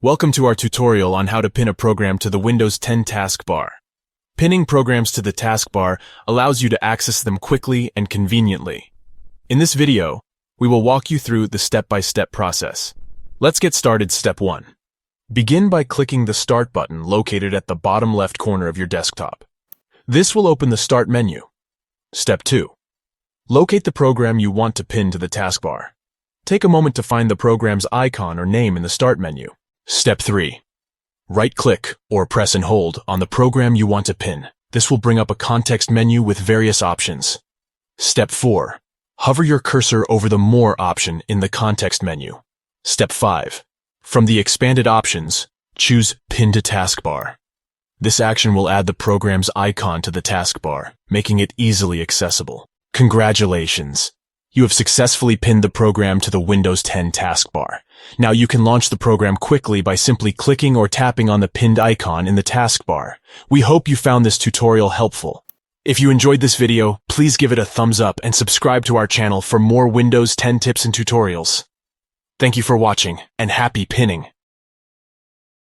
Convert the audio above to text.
Welcome to our tutorial on how to pin a program to the Windows 10 taskbar. Pinning programs to the taskbar allows you to access them quickly and conveniently. In this video, we will walk you through the step-by-step process. Let's get started. Step 1. Begin by clicking the Start button located at the bottom left corner of your desktop. This will open the Start menu. Step 2. Locate the program you want to pin to the taskbar. Take a moment to find the program's icon or name in the Start menu. Step 3. Right-click or press and hold on the program you want to pin. This will bring up a context menu with various options. Step 4. Hover your cursor over the More option in the context menu. Step 5. From the expanded options, choose Pin to Taskbar. This action will add the program's icon to the taskbar, making it easily accessible. Congratulations! You have successfully pinned the program to the Windows 10 taskbar. Now you can launch the program quickly by simply clicking or tapping on the pinned icon in the taskbar. We hope you found this tutorial helpful. If you enjoyed this video, please give it a thumbs up and subscribe to our channel for more Windows 10 tips and tutorials. Thank you for watching, and happy pinning!